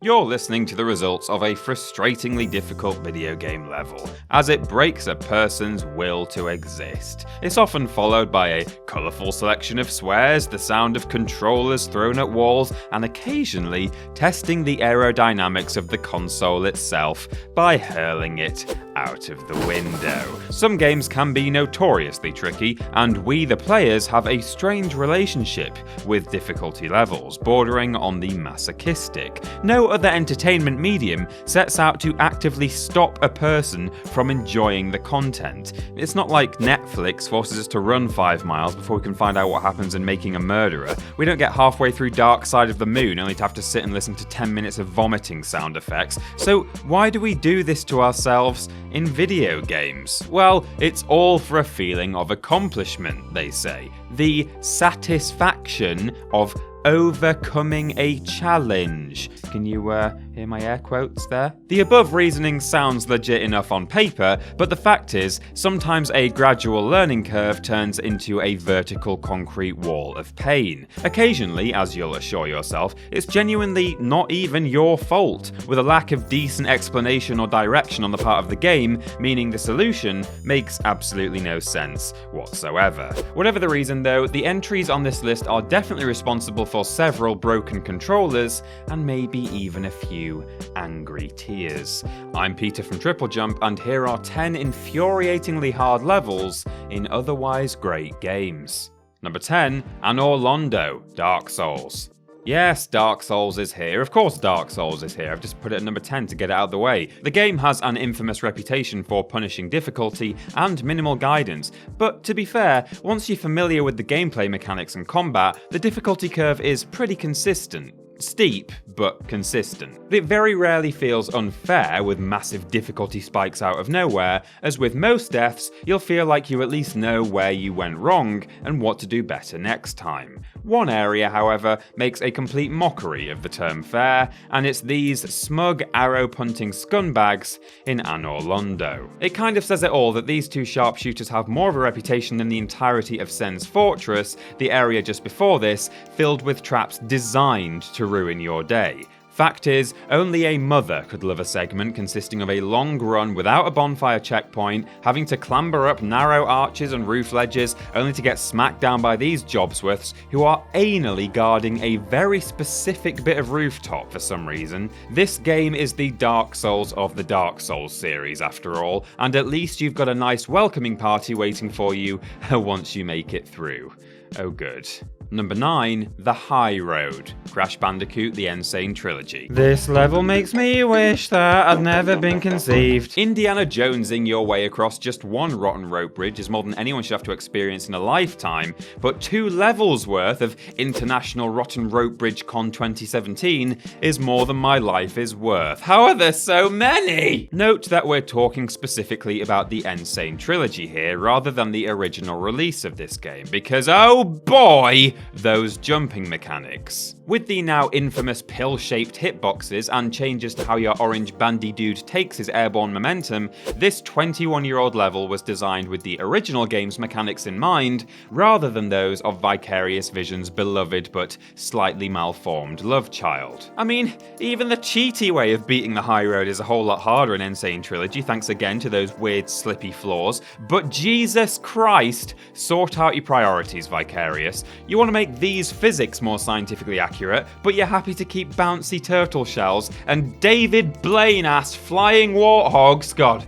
You're listening to the results of a frustratingly difficult video game level, as it breaks a person's will to exist. It's often followed by a colourful selection of swears, the sound of controllers thrown at walls, and occasionally testing the aerodynamics of the console itself by hurling it out of the window. Some games can be notoriously tricky, and we the players have a strange relationship with difficulty levels, bordering on the masochistic. No other entertainment medium sets out to actively stop a person from enjoying the content. It's not like Netflix forces us to run 5 miles before we can find out what happens in Making a Murderer. We don't get halfway through Dark Side of the Moon only to have to sit and listen to 10 minutes of vomiting sound effects. So why do we do this to ourselves in video games? Well, it's all for a feeling of accomplishment, they say. The satisfaction of overcoming a challenge. Can you hear my air quotes there? The above reasoning sounds legit enough on paper, but the fact is, sometimes a gradual learning curve turns into a vertical concrete wall of pain. Occasionally, as you'll assure yourself, it's genuinely not even your fault, with a lack of decent explanation or direction on the part of the game, meaning the solution makes absolutely no sense whatsoever. Whatever the reason though, the entries on this list are definitely responsible for several broken controllers, and maybe even a few angry tears. I'm Peter from TripleJump, and here are 10 infuriatingly hard levels in otherwise great games. Number 10, ANOR LONDO, Dark Souls. Yes, Dark Souls is here. Of course Dark Souls is here. I've just put it at number 10 to get it out of the way. The game has an infamous reputation for punishing difficulty and minimal guidance, but to be fair, once you're familiar with the gameplay mechanics and combat, the difficulty curve is pretty consistent. Steep, but consistent. It very rarely feels unfair with massive difficulty spikes out of nowhere, as with most deaths, you'll feel like you at least know where you went wrong and what to do better next time. One area, however, makes a complete mockery of the term fair, and it's these smug arrow-punting scumbags in ANOR LONDO. It kind of says it all that these two sharpshooters have more of a reputation than the entirety of Sen's Fortress, the area just before this, filled with traps designed to ruin your day. Fact is, only a mother could love a segment consisting of a long run without a bonfire checkpoint, having to clamber up narrow arches and roof ledges, only to get smacked down by these jobsworths who are anally guarding a very specific bit of rooftop for some reason. This game is the Dark Souls of the Dark Souls series after all, and at least you've got a nice welcoming party waiting for you once you make it through. Oh good. Number 9, The High Road, Crash Bandicoot The Insane Trilogy. This level makes me wish that I'd never been conceived. Indiana Jonesing your way across just one rotten rope bridge is more than anyone should have to experience in a lifetime, but 2 levels worth of International Rotten Rope Bridge Con 2017 is more than my life is worth. How are there so many? Note that we're talking specifically about the Insane Trilogy here, rather than the original release of this game, because oh boy, those jumping mechanics. With the now infamous pill-shaped hitboxes and changes to how your orange bandy dude takes his airborne momentum, this 21-year-old level was designed with the original game's mechanics in mind, rather than those of Vicarious Vision's beloved but slightly malformed love child. I mean, even the cheaty way of beating the high road is a whole lot harder in Insane Trilogy, thanks again to those weird slippy floors, but Jesus Christ, sort out your priorities, Vicarious. You want to make these physics more scientifically accurate, but you're happy to keep bouncy turtle shells and David Blaine-ass flying warthogs. God,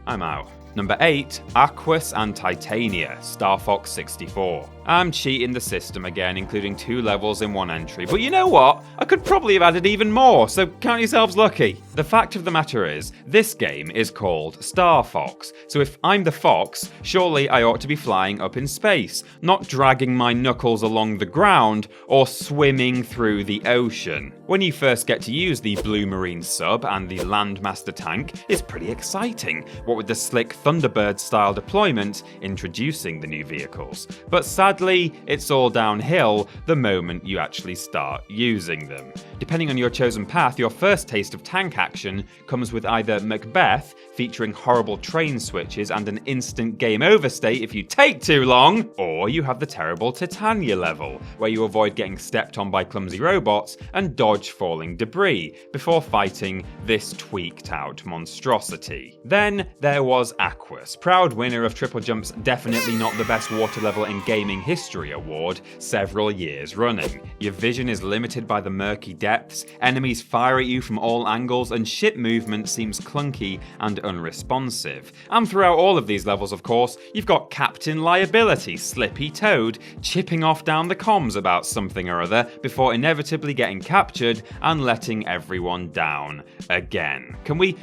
I'm out. Number 8, AQUAS and TITANIA, Star Fox 64. I'm cheating the system again, including 2 levels in one entry, but you know what? I could probably have added even more, so count yourselves lucky. The fact of the matter is, this game is called Star Fox, so if I'm the fox, surely I ought to be flying up in space, not dragging my knuckles along the ground or swimming through the ocean. When you first get to use the Blue Marine sub and the Landmaster tank, it's pretty exciting, what with the slick Thunderbird-style deployment introducing the new vehicles. But sadly, it's all downhill the moment you actually start using them. Depending on your chosen path, your first taste of tank action comes with either Macbeth, featuring horrible train switches and an instant game over state if you take too long, or you have the terrible TITANIA level, where you avoid getting stepped on by clumsy robots and dodge falling debris before fighting this tweaked out monstrosity. Then there was AQUAS, proud winner of TripleJump's Definitely Not the Best Water Level in Gaming History award several years running. Your vision is limited by the murky depths, enemies fire at you from all angles, and ship movement seems clunky and unresponsive. And throughout all of these levels, of course, you've got Captain Liability, Slippy Toad, chipping off down the comms about something or other before inevitably getting captured and letting everyone down again. We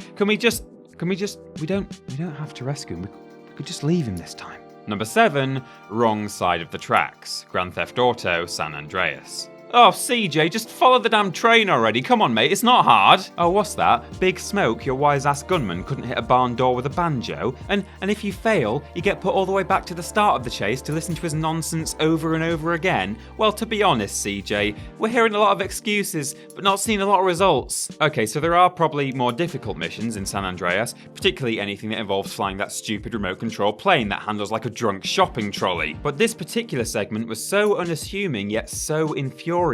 don't have to rescue him. We could just leave him this time. Number 7, wrong side of the tracks. Grand Theft Auto San Andreas. Oh, CJ, just follow the damn train already. Come on, mate, it's not hard. Oh, what's that? Big Smoke, your wise-ass gunman, couldn't hit a barn door with a banjo? And if you fail, you get put all the way back to the start of the chase to listen to his nonsense over and over again? Well, to be honest, CJ, we're hearing a lot of excuses, but not seeing a lot of results. Okay, so there are probably more difficult missions in San Andreas, particularly anything that involves flying that stupid remote control plane that handles like a drunk shopping trolley. But this particular segment was so unassuming yet so infuriating.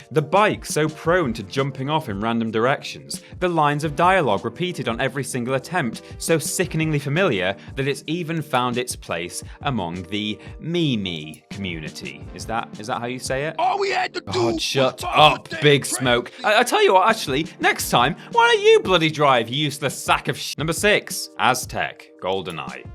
The bike so prone to jumping off in random directions. The lines of dialogue repeated on every single attempt so sickeningly familiar that it's even found its place among the Mimi community. Is that how you say it? All we had to do Oh, shut up, Big Smoke. I tell you what, actually, next time, why don't you bloody drive, you useless sack of Number 6, AZTEC, GoldenEye.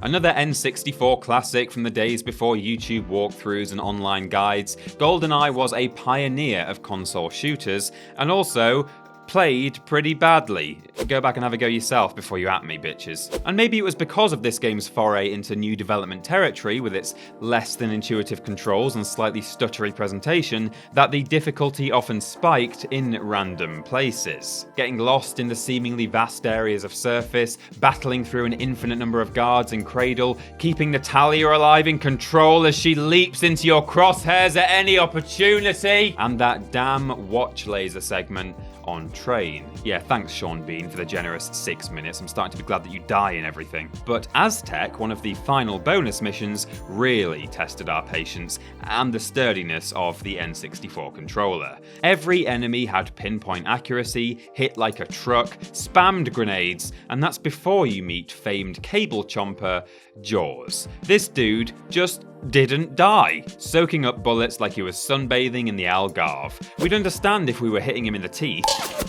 Another N64 classic from the days before YouTube walkthroughs and online guides, GoldenEye was a pioneer of console shooters and also played pretty badly. Go back and have a go yourself before you at me, bitches. And maybe it was because of this game's foray into new development territory with its less than intuitive controls and slightly stuttery presentation that the difficulty often spiked in random places. Getting lost in the seemingly vast areas of surface, battling through an infinite number of guards and cradle, keeping Natalia alive in control as she leaps into your crosshairs at any opportunity, and that damn watch laser segment on train. Yeah, thanks Sean Bean for the generous 6 minutes. I'm starting to be glad that you die and everything. But AZTEC, one of the final bonus missions, really tested our patience and the sturdiness of the N64 controller. Every enemy had pinpoint accuracy, hit like a truck, spammed grenades, and that's before you meet famed cable chomper Jaws. This dude just didn't die, soaking up bullets like he was sunbathing in the Algarve. We'd understand if we were hitting him in the teeth,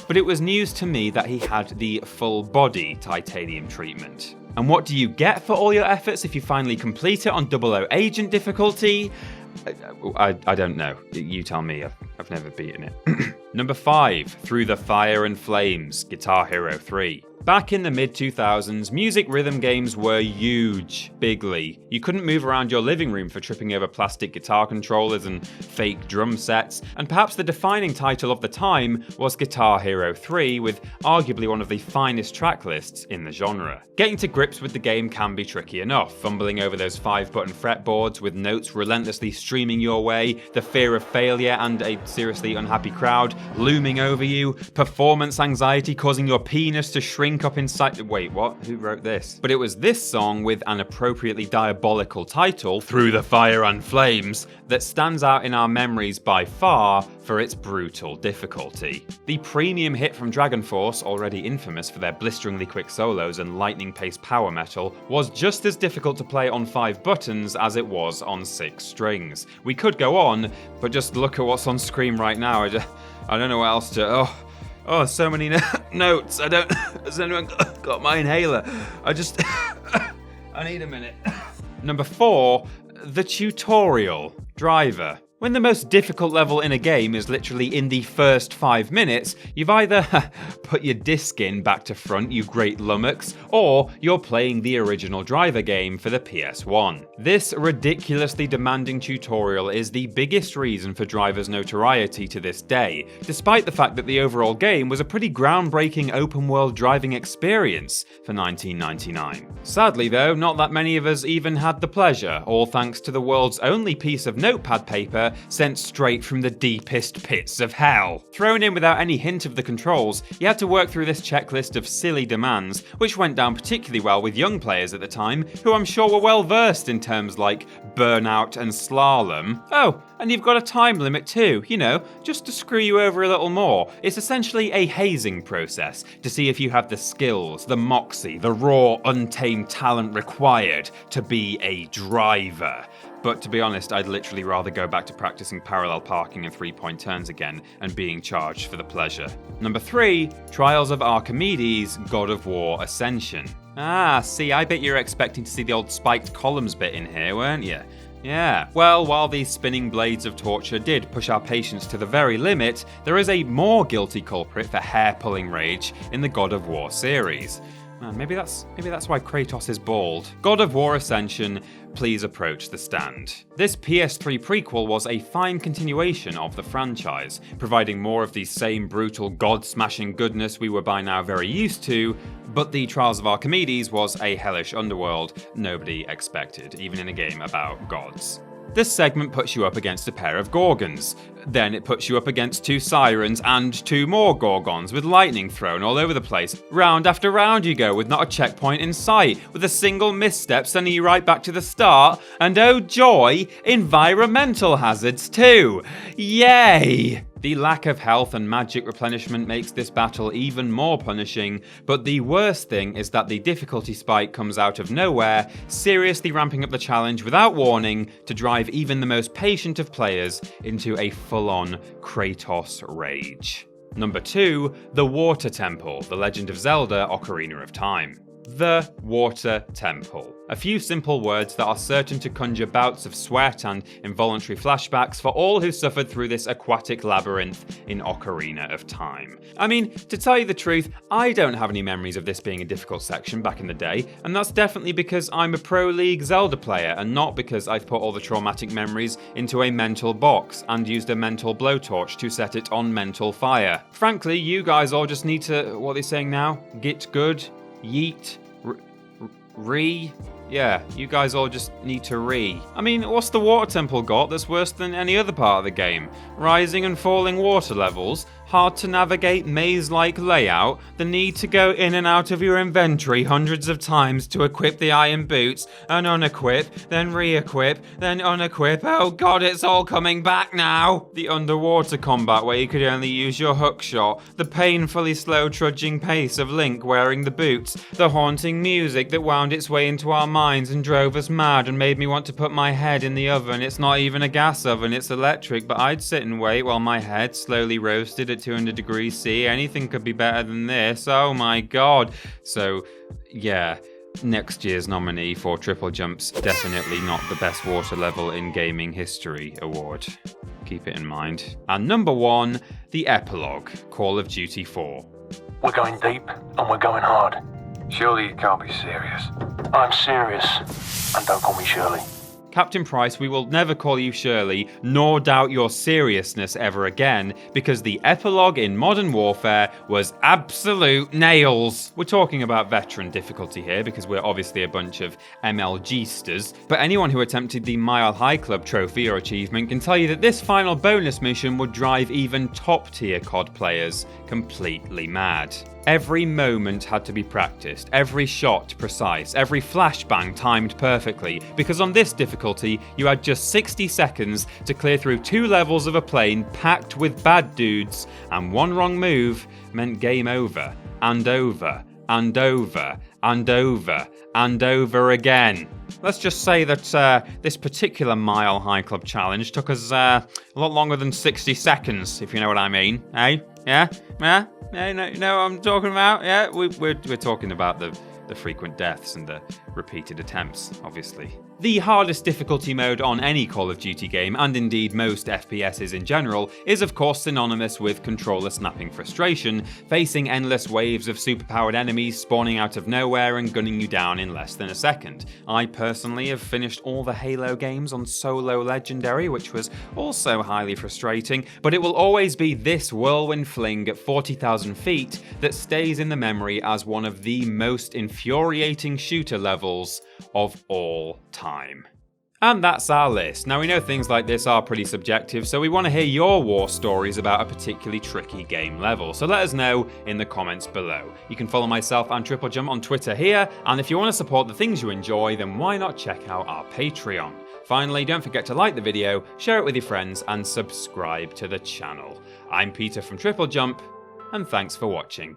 but it was news to me that he had the full body titanium treatment. And what do you get for all your efforts if you finally complete it on 00 Agent difficulty? I don't know. You tell me. I've never beaten it. Number 5, Through the Fire and Flames, Guitar Hero 3. Back in the mid-2000s, music rhythm games were huge, bigly. You couldn't move around your living room for tripping over plastic guitar controllers and fake drum sets, and perhaps the defining title of the time was Guitar Hero 3, with arguably one of the finest track lists in the genre. Getting to grips with the game can be tricky enough, fumbling over those 5-button fretboards with notes relentlessly streaming your way, the fear of failure and a seriously unhappy crowd looming over you, performance anxiety causing your penis to shrink up inside. Wait, what? Who wrote this? But it was this song with an appropriately diabolical title, Through the Fire and Flames, that stands out in our memories by far for its brutal difficulty. The premium hit from Dragon Force, already infamous for their blisteringly quick solos and lightning-paced power metal, was just as difficult to play on 5 buttons as it was on 6 strings. We could go on, but just look at what's on screen right now. I don't know what else to. Oh, so many notes. Has anyone got my inhaler? I need a minute. Number 4, the tutorial. Driver. When the most difficult level in a game is literally in the first 5 minutes, you've either put your disc in back to front, you great lummox, or you're playing the original Driver game for the PS1. This ridiculously demanding tutorial is the biggest reason for Driver's notoriety to this day, despite the fact that the overall game was a pretty groundbreaking open-world driving experience for 1999. Sadly though, not that many of us even had the pleasure, all thanks to the world's only piece of notepad paper server sent straight from the deepest pits of hell. Thrown in without any hint of the controls, you had to work through this checklist of silly demands, which went down particularly well with young players at the time, who I'm sure were well versed in terms like burnout and slalom. Oh, and you've got a time limit too, just to screw you over a little more. It's essentially a hazing process to see if you have the skills, the moxie, the raw, untamed talent required to be a driver. But to be honest, I'd literally rather go back to practicing parallel parking and 3-point turns again and being charged for the pleasure. Number 3, Trials of Archimedes, God of War Ascension. See, I bet you're expecting to see the old spiked columns bit in here, weren't you? Yeah, well, while these spinning blades of torture did push our patience to the very limit, there is a more guilty culprit for hair-pulling rage in the God of War series. Man, maybe that's why Kratos is bald. God of War Ascension, please approach the stand. This PS3 prequel was a fine continuation of the franchise, providing more of the same brutal god-smashing goodness we were by now very used to, but the Trials of Archimedes was a hellish underworld nobody expected, even in a game about gods. This segment puts you up against a pair of Gorgons. Then it puts you up against 2 Sirens and 2 more Gorgons with lightning thrown all over the place. Round after round you go with not a checkpoint in sight, with a single misstep sending you right back to the start, and oh joy, environmental hazards too! Yay! The lack of health and magic replenishment makes this battle even more punishing, but the worst thing is that the difficulty spike comes out of nowhere, seriously ramping up the challenge without warning to drive even the most patient of players into a full-on Kratos rage. Number 2, The Water Temple, The Legend of Zelda: Ocarina of Time. The Water Temple. A few simple words that are certain to conjure bouts of sweat and involuntary flashbacks for all who suffered through this aquatic labyrinth in Ocarina of Time. I mean, to tell you the truth, I don't have any memories of this being a difficult section back in the day, and that's definitely because I'm a Pro League Zelda player and not because I've put all the traumatic memories into a mental box and used a mental blowtorch to set it on mental fire. Frankly, you guys all just need to, what are they saying now? Get good? Yeet? Yeah, you guys all just need to I mean, what's the water temple got that's worse than any other part of the game? Rising and falling water levels, hard to navigate maze-like layout, the need to go in and out of your inventory hundreds of times to equip the iron boots, and unequip, then re-equip, then unequip. Oh god, it's all coming back now! The underwater combat where you could only use your hookshot, the painfully slow trudging pace of Link wearing the boots, the haunting music that wound its way into our minds and drove us mad and made me want to put my head in the oven. It's not even a gas oven, it's electric, but I'd sit and wait while my head slowly roasted at 200 degrees C. Anything could be better than this. Oh my god. So, yeah, next year's nominee for TripleJump's definitely not the best water level in gaming history award. Keep it in mind. And number 1, the epilogue, Call of Duty 4. We're going deep and we're going hard. Surely you can't be serious. I'm serious. And don't call me Shirley. Captain Price, we will never call you Shirley, nor doubt your seriousness ever again, because the epilogue in Modern Warfare was absolute nails. We're talking about veteran difficulty here, because we're obviously a bunch of MLG-sters, but anyone who attempted the Mile High Club trophy or achievement can tell you that this final bonus mission would drive even top-tier COD players completely mad. Every moment had to be practiced, every shot precise, every flashbang timed perfectly, because on this difficulty, you had just 60 seconds to clear through 2 levels of a plane packed with bad dudes, and one wrong move meant game over, and over, and over, and over, and over again. Let's just say that this particular Mile High Club challenge took us a lot longer than 60 seconds, if you know what I mean. Eh? Yeah? Yeah? No, what I'm talking about? Yeah, we're talking about the frequent deaths and the repeated attempts, obviously. The hardest difficulty mode on any Call of Duty game, and indeed most FPSs in general, is of course synonymous with controller snapping frustration, facing endless waves of superpowered enemies spawning out of nowhere and gunning you down in less than a second. I personally have finished all the Halo games on Solo Legendary, which was also highly frustrating, but it will always be this whirlwind fling at 40,000 feet that stays in the memory as one of the most infuriating shooter levels of all time. And that's our list. Now we know things like this are pretty subjective, so we want to hear your war stories about a particularly tricky game level, so let us know in the comments below. You can follow myself and TripleJump on Twitter here, and if you want to support the things you enjoy, then why not check out our Patreon. Finally, don't forget to like the video, share it with your friends, and subscribe to the channel. I'm Peter from TripleJump, and thanks for watching.